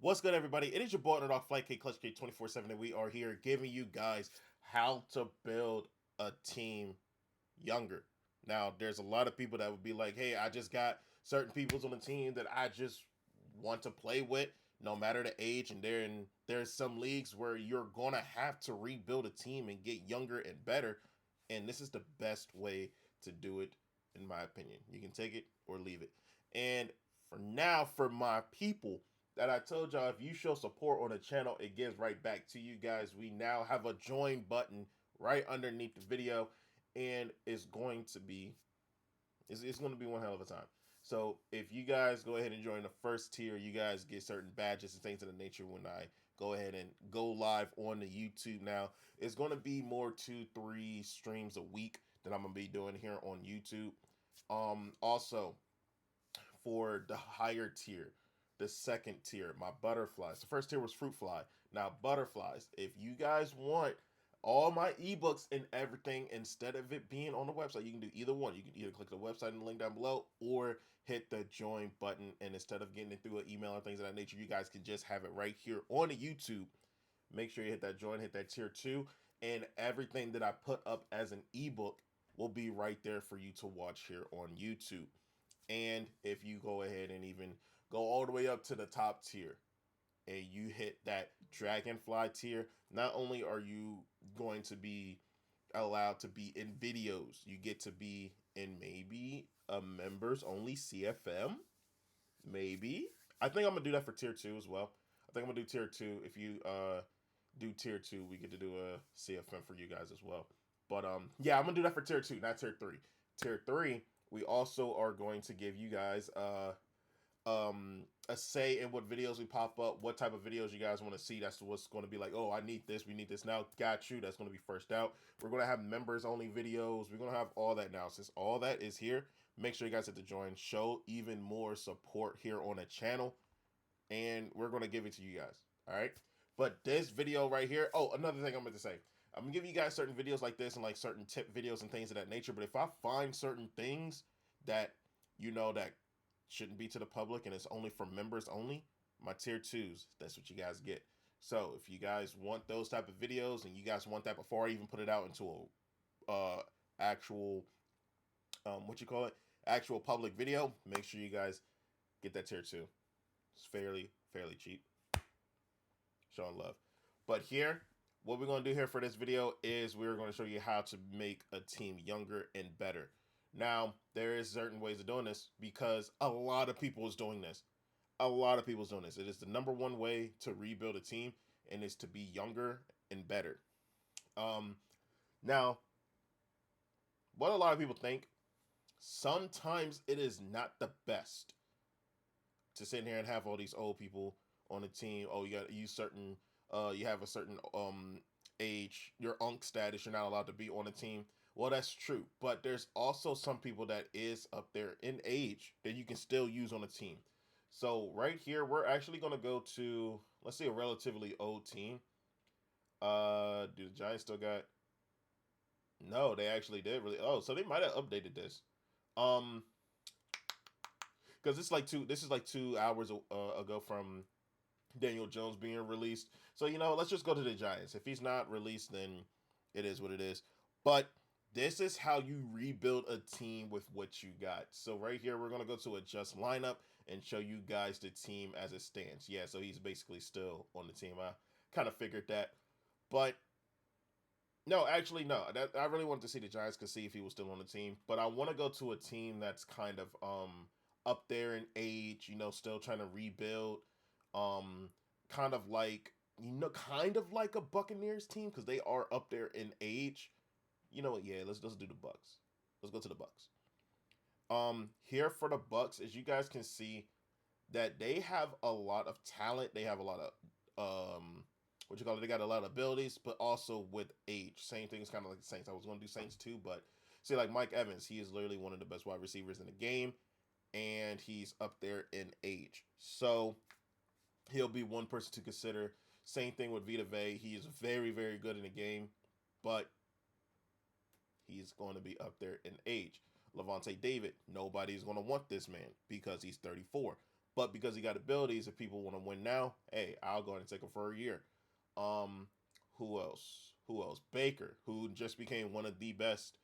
What's good, everybody? It is your boy Underdog Flight K Clutch K 24/7, and we are here giving you guys how to build a team younger. Now, there's a lot of people that would be like, "Hey, I just got certain people's on the team that I just want to play with, no matter the age." And there's some leagues where you're gonna have to rebuild a team and get younger and better, and this is the best way to do it, in my opinion. You can take it or leave it. And for now, for my people that I told y'all, if you show support on the channel, it gives right back to you guys. We now have a join button right underneath the video, and it's going to be one hell of a time. So if you guys go ahead and join the first tier, you guys get certain badges and things of the nature when I go ahead and go live on the YouTube. Now it's going to be more 2-3 streams a week that I'm going to be doing here on YouTube. Also, for the higher tier, the second tier, my butterflies. The first tier was fruit fly. Now butterflies. If you guys want all my ebooks and everything instead of it being on the website, you can do either one. You can either click the website and the link down below, or hit the join button. And instead of getting it through an email or things of that nature, you guys can just have it right here on the YouTube. Make sure you hit that join, hit that tier 2, and everything that I put up as an ebook will be right there for you to watch here on YouTube. And if you go ahead and even go all the way up to the top tier and you hit that dragonfly tier, not only are you going to be allowed to be in videos, you get to be in maybe a members only CFM. Maybe. I think I'm gonna do that for tier 2 as well. I think I'm gonna do tier 2. If you do tier 2, we get to do a CFM for you guys as well. But yeah, I'm gonna do that for tier 2, not tier 3. Tier 3, we also are going to give you guys a say in what videos we pop up, what type of videos you guys want to see. That's what's going to be like, oh, I need this, we need this now. Got you. That's going to be first out. We're going to have members only videos. We're going to have all that now. Since all that is here, make sure you guys hit the join, show even more support here on the channel, and we're going to give it to you guys. All right. But this video right here, oh, another thing I'm going to say, I'm going to give you guys certain videos like this and like certain tip videos and things of that nature. But if I find certain things that, that shouldn't be to the public and it's only for members only, my tier 2s, that's what you guys get. So if you guys want those type of videos and you guys want that before I even put it out into a actual what you call it, actual public video, make sure you guys get that tier 2. It's fairly cheap, showing love. But here, what we're going to do here for this video is we're going to show you how to make a team younger and better. Now, there is certain ways of doing this because a lot of people is doing this. A lot of people is doing this. It is the number one way to rebuild a team, and is to be younger and better. Now, what a lot of people think, sometimes it is not the best to sit here and have all these old people on the team. Oh, you got to use certain, you have a certain age, your unk status, you're not allowed to be on the team. Well, that's true, but there's also some people that is up there in age that you can still use on a team. So right here, we're actually going to go to, let's say, a relatively old team. Do the Giants still got? No, they actually did really. Oh, so they might have updated this. Um, because this is like 2 hours ago from Daniel Jones being released. So let's just go to the Giants. If he's not released, then it is what it is. But this is how you rebuild a team with what you got. So right here, we're gonna go to adjust lineup and show you guys the team as it stands. Yeah, so he's basically still on the team. I kind of figured that, but no, actually no. That I really wanted to see the Giants could see if he was still on the team, but I want to go to a team that's kind of up there in age. Still trying to rebuild. Um, kind of like kind of like a Buccaneers team because they are up there in age. You know what? Yeah, let's do the Bucks. Let's go to the Bucks. Here for the Bucks, as you guys can see, that they have a lot of talent. They have a lot of what you call it. They got a lot of abilities, but also with age. Same thing is kind of like the Saints. I was going to do Saints too, but see, like Mike Evans, he is literally one of the best wide receivers in the game, and he's up there in age. So he'll be one person to consider. Same thing with Vita Vey. He is very good in the game, but he's going to be up there in age. Levante David, nobody's going to want this man because he's 34. But because he got abilities, if people want to win now, hey, I'll go ahead and take him for a year. Um, who else? Who else? Baker, who just became one of the best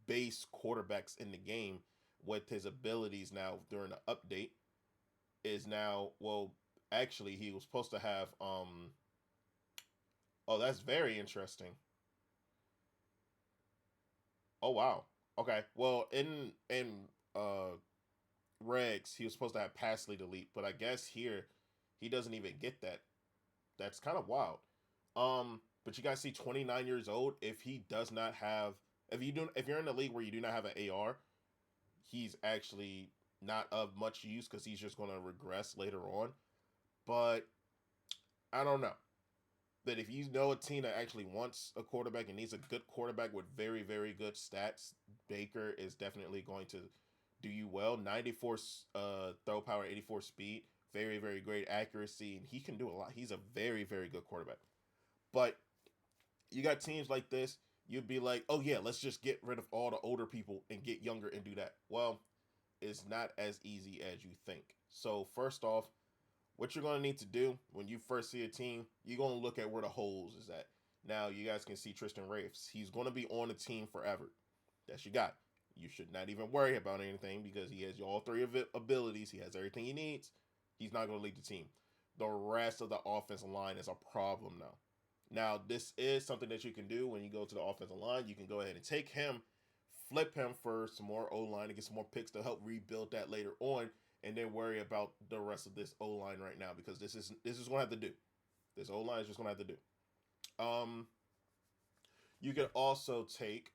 base quarterbacks in the game with his abilities now during the update, is now, well, actually he was supposed to have oh, that's very interesting. Oh wow. Okay. Well, in uh regs, he was supposed to have pass lead elite, but I guess here he doesn't even get that. That's kind of wild. But you guys see 29 years old, if he does not have, if you're in a league where you do not have an AR, he's actually not of much use because he's just going to regress later on. But I don't know that if you know a team that actually wants a quarterback and needs a good quarterback with very very good stats, Baker is definitely going to do you well. 94 throw power, 84 speed, very very great accuracy, and he can do a lot. He's a very very good quarterback. But you got teams like this, you'd be like, oh yeah, let's just get rid of all the older people and get younger and do that. Well, it's not as easy as you think. So first off, what you're going to need to do when you first see a team, you're going to look at where the holes is at. Now you guys can see Tristan Rafes. He's going to be on the team forever. That's your guy. You should not even worry about anything because he has all three of it abilities. He has everything he needs. He's not going to lead the team. The rest of the offensive line is a problem now. Now, this is something that you can do when you go to the offensive line. You can go ahead and take him, flip him for some more O line to get some more picks to help rebuild that later on, and then worry about the rest of this O line right now because this is gonna have to do. This O line is just gonna have to do. Um, you can also take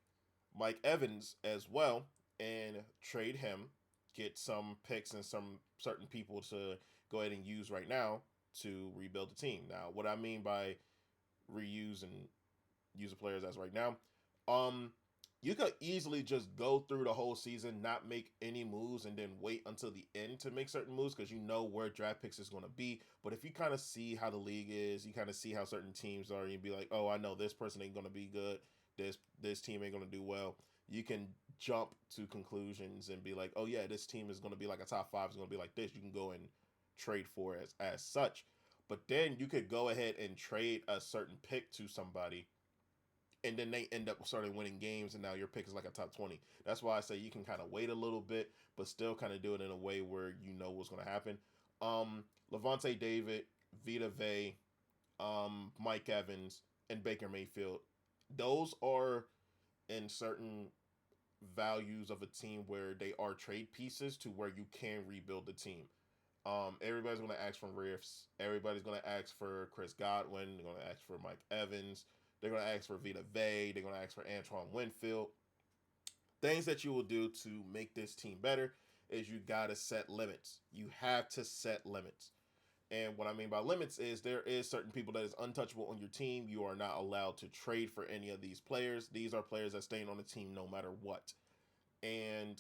Mike Evans as well and trade him, get some picks and some certain people to go ahead and use right now to rebuild the team. Now, what I mean by reuse and use the players as right now. Um, you could easily just go through the whole season, not make any moves, and then wait until the end to make certain moves because you know where draft picks is going to be. But if you kind of see how the league is, you kind of see how certain teams are, and you be like, oh, I know this person ain't going to be good. This team ain't going to do well. You can jump to conclusions and be like, oh yeah, this team is going to be like a top five is going to be like this. You can go and trade for as such. But then you could go ahead and trade a certain pick to somebody and then they end up starting winning games, and now your pick is like a top 20. That's why I say you can kind of wait a little bit, but still kind of do it in a way where you know what's going to happen. Levante David, Vita Vey, Mike Evans, and Baker Mayfield. Those are in certain values of a team where they are trade pieces to where you can rebuild the team. Everybody's going to ask for Riffs. Everybody's going to ask for Chris Godwin. They're going to ask for Mike Evans. They're going to ask for Vita Vey. They're going to ask for Antoine Winfield. Things that you will do to make this team better is you got to set limits. You have to set limits. And what I mean by limits is there is certain people that is untouchable on your team. You are not allowed to trade for any of these players. These are players that staying on the team no matter what. And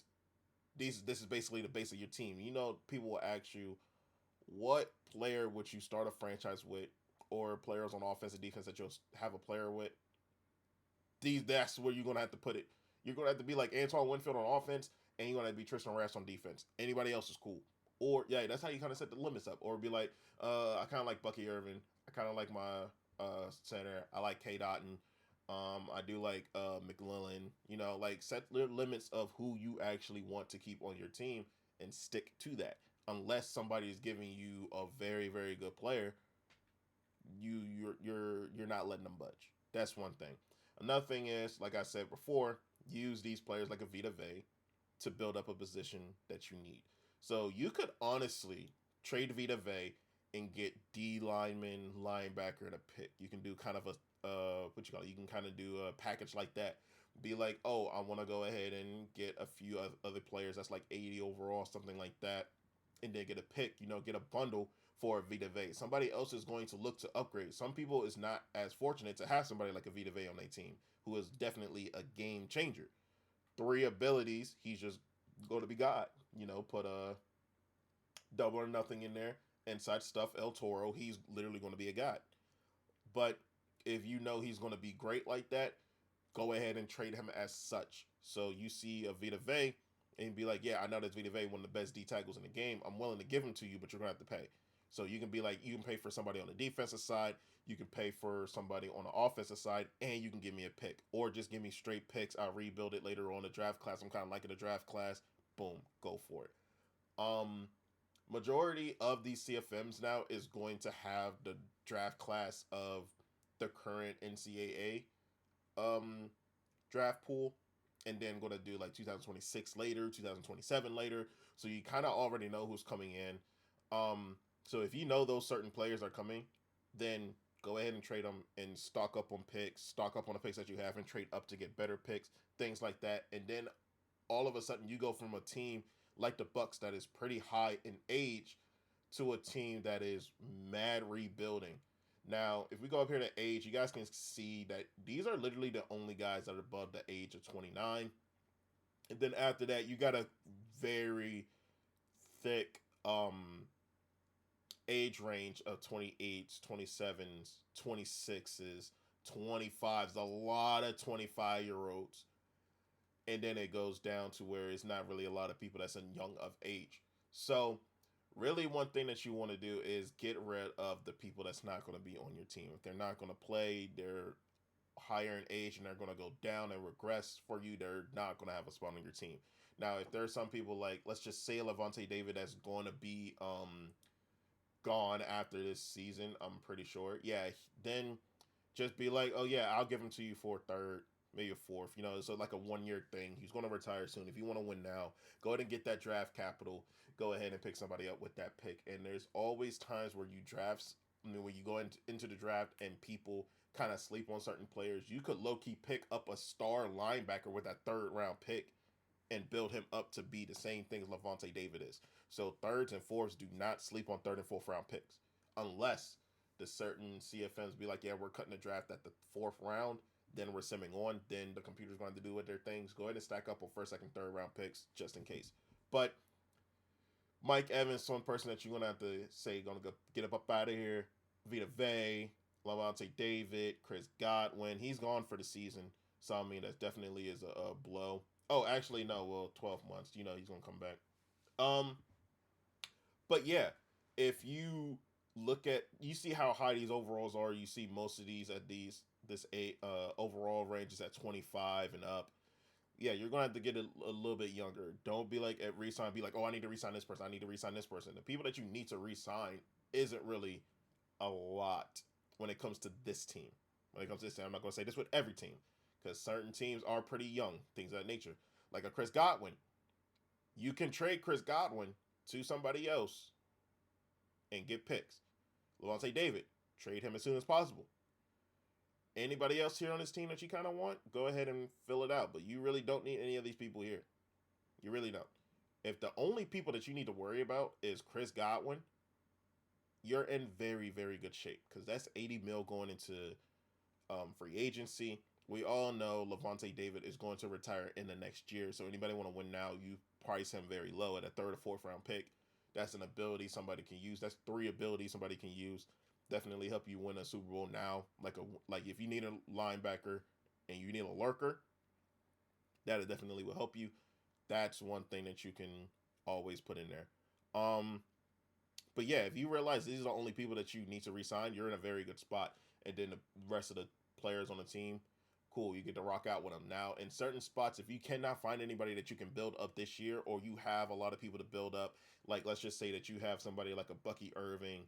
this is basically the base of your team. You know, people will ask you, what player would you start a franchise with, or players on offense and defense that you'll have a player with? That's where you're gonna have to put it. You're gonna have to be like Antoine Winfield on offense, and you're gonna have to be Tristan Rass on defense. Anybody else is cool. Or yeah, that's how you kind of set the limits up. Or be like, I kind of like Bucky Irvin. I kind of like my center. I like K. Dotton. I do like McLellan. You know, like set the limits of who you actually want to keep on your team and stick to that. Unless somebody is giving you a very very good player, you're not letting them budge. That's one thing. Another thing is, like I said before, use these players like a Vita Vey to build up a position that you need. So you could honestly trade Vita Vey and get D lineman, linebacker, and a pick. You can do kind of a what you call it. You can kind of do a package like that. Be like, oh, I want to go ahead and get a few other players that's like 80 overall, something like that, and then get a pick. You know, get a bundle for a Vita Vey. Somebody else is going to look to upgrade. Some people is not as fortunate to have somebody like a Vita Vey on their team who is definitely a game changer. Three abilities, he's just going to be God. You know, put a double or nothing in there and such stuff. El Toro, he's literally going to be a god. But if you know he's going to be great like that, go ahead and trade him as such. So you see a Vita Vey, and be like, yeah, I know that's Vita Vea, one of the best D tackles in the game. I'm willing to give him to you, but you're gonna have to pay. So you can be like, you can pay for somebody on the defensive side, you can pay for somebody on the offensive side, and you can give me a pick, or just give me straight picks. I'll rebuild it later on the draft class. I'm kind of liking the draft class. Boom, go for it. Um, Majority of these CFMs now is going to have the draft class of the current NCAA draft pool, and then going to do like 2026 later, 2027 later. So you kind of already know who's coming in. So if you know those certain players are coming, then go ahead and trade them and stock up on picks, stock up on the picks that you have, and trade up to get better picks, things like that. And then all of a sudden you go from a team like the Bucks that is pretty high in age to a team that is mad rebuilding. Now, if we go up here to age, you guys can see that these are literally the only guys that are above the age of 29. And then after that, you got a very thick age range of 28s, 27s, 26s, 25s, a lot of 25-year-olds. And then it goes down to where it's not really a lot of people that's in young of age. So really one thing that you want to do is get rid of the people that's not going to be on your team. If they're not going to play, they're higher in age and they're going to go down and regress for you, they're not going to have a spot on your team. Now, if there's some people like, let's just say Levante David that's going to be gone after this season, I'm pretty sure. Yeah, then just be like, oh yeah, I'll give him to you for third, maybe a fourth. You know, it's like a 1 year thing. He's going to retire soon. If you want to win now, go ahead and get that draft capital. Go ahead and pick somebody up with that pick. And there's always times where you drafts. I mean, when you go into the draft and people kind of sleep on certain players, you could low key pick up a star linebacker with that third round pick and build him up to be the same thing as Levante David is. So thirds and fourths, do not sleep on third and fourth round picks unless the certain CFMs be like, yeah, we're cutting the draft at the fourth round, then we're simming on, then the computer's going to do with their things. Go ahead and stack up on first, second, third round picks just in case. But Mike Evans, one person that you're going to have to say, going to go get up out of here. Vita Vea, Levante David, Chris Godwin. He's gone for the season. So, I mean, that definitely is a blow. Oh, actually, no. Well, 12 months. You know, he's going to come back. Um, But yeah, if you look at, you see how high these overalls are. You see most of these at this overall range is at 25 and up. Yeah, you're gonna have to get a little bit younger. Don't be like at resign, be like, oh, I need to resign this person. I need to resign this person. The people that you need to resign isn't really a lot when it comes to this team. When it comes to this team, I'm not gonna say this with every team because certain teams are pretty young, things of that nature. Like a Chris Godwin, you can trade Chris Godwin to somebody else and get picks. Levante David, trade him as soon as possible. Anybody else here on this team that you kind of want, go ahead and fill it out. But you really don't need any of these people here. You really don't. If the only people that you need to worry about is Chris Godwin, you're in very, very good shape because that's 80 mil going into free agency. We all know Levante David is going to retire in the next year. So anybody want to win now, you price him very low at a third or fourth round pick. That's an ability somebody can use. That's 3 abilities somebody can use. Definitely help you win a Super Bowl now. Like if you need a linebacker and you need a lurker, that definitely will help you. That's one thing that you can always put in there. But yeah, if you realize these are the only people that you need to resign, you're in a very good spot. And then the rest of the players on the team, cool, you get to rock out with them. Now, in certain spots, if you cannot find anybody that you can build up this year, or you have a lot of people to build up, like let's just say that you have somebody like a Bucky Irving,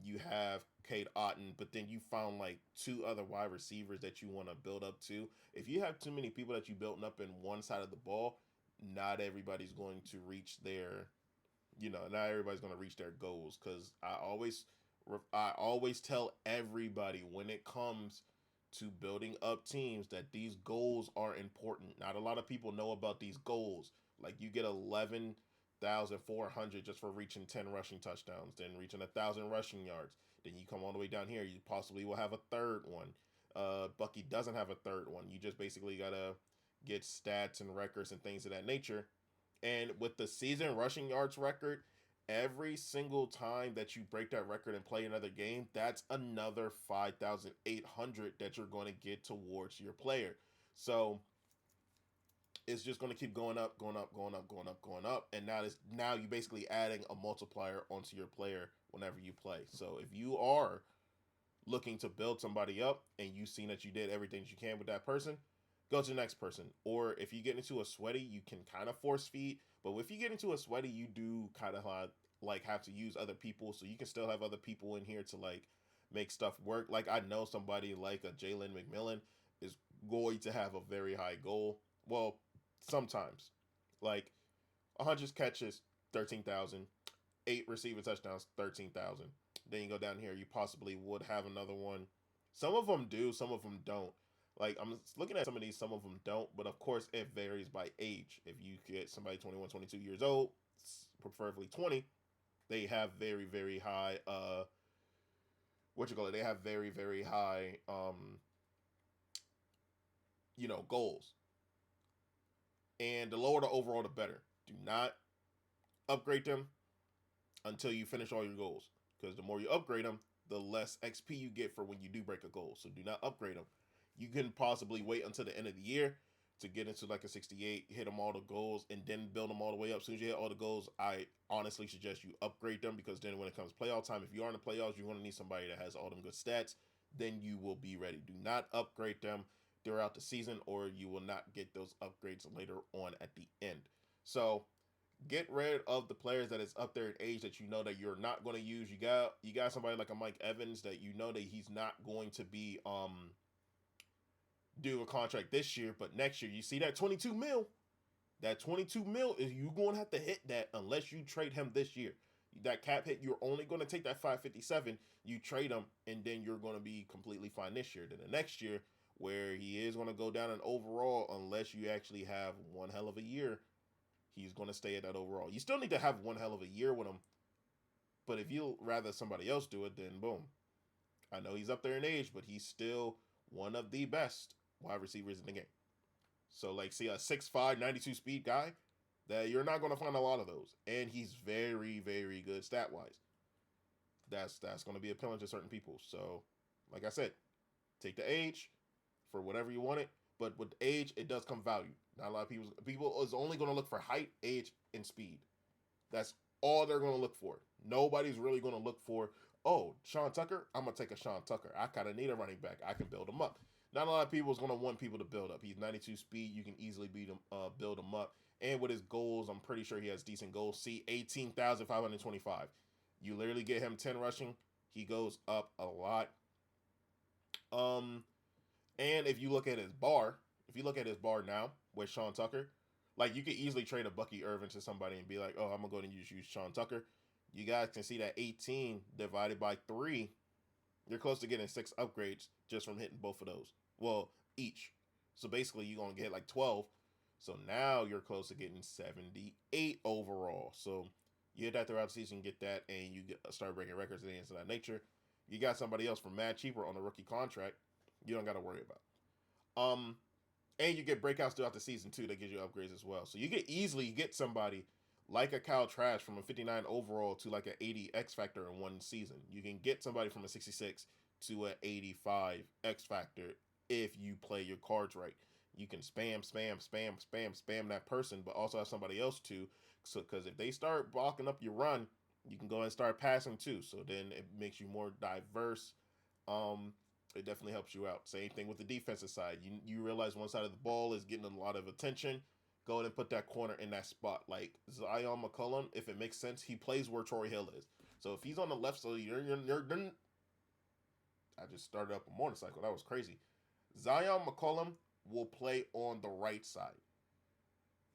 you have Cade Otton, but then you found like 2 other wide receivers that you want to build up to. If you have too many people that you built up in one side of the ball, not everybody's going to reach their, not everybody's going to reach their goals. Because I always tell everybody when it comes to building up teams that these goals are important. Not a lot of people know about these goals. Like you get 11,400 just for reaching 10 rushing touchdowns, then reaching 1,000 rushing yards. Then you come all the way down here, you possibly will have a third one. Bucky doesn't have a third one. You just basically gotta get stats and records and things of that nature. And with the season rushing yards record, every single time that you break that record and play another game, that's another 5,800 that you're going to get towards your player. So it's just going to keep going up, going up, going up, going up, going up, and now you're basically adding a multiplier onto your player whenever you play. So if you are looking to build somebody up and you've seen that you did everything that you can with that person, go to the next person. Or if you get into a sweaty, you can kind of force feed. But if you get into a sweaty, you do kind of like have to use other people, so you can still have other people in here to like make stuff work. Like I know somebody like a Jalen McMillan is going to have a very high goal. Well, sometimes like 100 catches, 13,000, 8 receiving touchdowns, 13,000. Then you go down here, you possibly would have another one. Some of them do, some of them don't. Like I'm looking at some of these, some of them don't, but of course it varies by age. If you get somebody 21, 22 years old, preferably 20, they have very, very high what you call it? They have very, very high goals. And the lower the overall, the better. Do not upgrade them until you finish all your goals. Because the more you upgrade them, the less XP you get for when you do break a goal. So do not upgrade them. You can possibly wait until the end of the year to get into like a 68, hit them all the goals, and then build them all the way up. As soon as you hit all the goals, I honestly suggest you upgrade them, because then when it comes playoff time, if you are in the playoffs, you want to need somebody that has all them good stats, then you will be ready. Do not upgrade them throughout the season, or you will not get those upgrades later on at the end. So get rid of the players that is up there in age that you know that you're not going to use. You got somebody like a Mike Evans that you know that he's not going to be do a contract this year, but next year you see that 22 mil. That 22 mil is you going to have to hit that unless you trade him this year. That cap hit, you're only going to take that 557. You trade him, and then you're going to be completely fine this year. Then the next year, where he is going to go down in overall, unless you actually have one hell of a year, he's going to stay at that overall. You still need to have one hell of a year with him, but if you rather somebody else do it, then boom. I know he's up there in age, but he's still one of the best wide receivers in the game. So, like, see a 6'5", 92 speed guy, that you're not going to find a lot of those. And he's very, very good stat-wise. That's going to be appealing to certain people. So, like I said, take the age for whatever you want it. But with age, it does come value. Not a lot of people is only going to look for height, age, and speed. That's all they're going to look for. Nobody's really going to look for, oh, Sean Tucker, I'm going to take a Sean Tucker. I kind of need a running back. I can build him up. Not a lot of people is going to want people to build up. He's 92 speed. You can easily build him up. And with his goals, I'm pretty sure he has decent goals. See, 18,525. You literally get him 10 rushing. He goes up a lot. And if you look at his bar, now with Sean Tucker, like you could easily trade a Bucky Irvin to somebody and be like, oh, I'm going to go ahead and use Sean Tucker. You guys can see that 18 divided by 3, you're close to getting 6 upgrades just from hitting both of those. Well, each. So basically, you're going to get like 12. So now you're close to getting 78 overall. So you hit that throughout the season, get that, and you start breaking records and things of that nature. You got somebody else for mad cheaper on a rookie contract. You don't got to worry about. And you get breakouts throughout the season too that gives you upgrades as well. So you can easily get somebody like a Kyle Trask from a 59 overall to like an 80 X Factor in one season. You can get somebody from a 66 to an 85 X Factor if you play your cards right. You can spam that person, but also have somebody else too. So, because if they start blocking up your run, you can go and start passing too. So then it makes you more diverse. It definitely helps you out. Same thing with the defensive side. You realize one side of the ball is getting a lot of attention. Go ahead and put that corner in that spot. Like Zion McCollum, if it makes sense, he plays where Troy Hill is. So if he's on the left side, you're I just started up a motorcycle. That was crazy. Zion McCollum will play on the right side.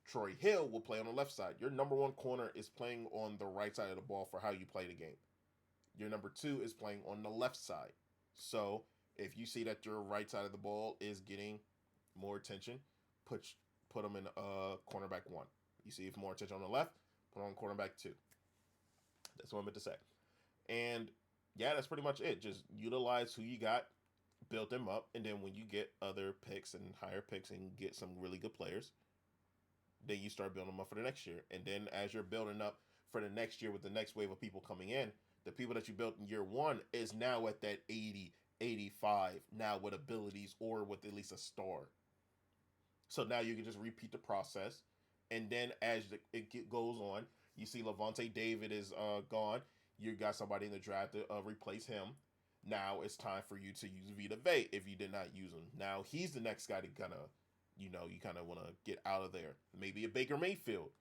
Troy Hill will play on the left side. Your number one corner is playing on the right side of the ball for how you play the game. Your number 2 is playing on the left side. So if you see that your right side of the ball is getting more attention, put them in cornerback 1. You see if more attention on the left, put on cornerback 2. That's what I meant to say. And yeah, that's pretty much it. Just utilize who you got, build them up, and then when you get other picks and higher picks and get some really good players, then you start building them up for the next year. And then as you're building up for the next year with the next wave of people coming in, the people that you built in year 1 is now at that 80, 85, now with abilities or with at least a star. So now you can just repeat the process, and then as goes on, you see Levante David is gone. You got somebody in the draft to replace him. Now it's time for you to use Vita Vea if you did not use him. Now he's the next guy to kind of, you kind of want to get out of there. Maybe a Baker Mayfield.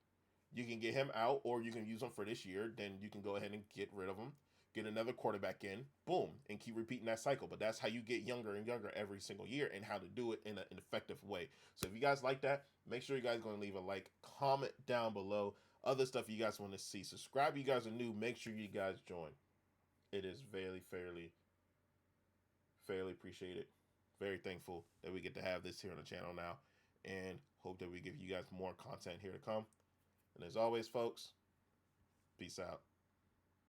You can get him out, or you can use him for this year. Then you can go ahead and get rid of him, get another quarterback in, boom, and keep repeating that cycle. But that's how you get younger and younger every single year, and how to do it in an effective way. So if you guys like that, make sure you guys are going to leave a like, comment down below. Other stuff you guys want to see. Subscribe if you guys are new. Make sure you guys join. It is fairly appreciated. Very thankful that we get to have this here on the channel now, and hope that we give you guys more content here to come. And as always, folks, peace out.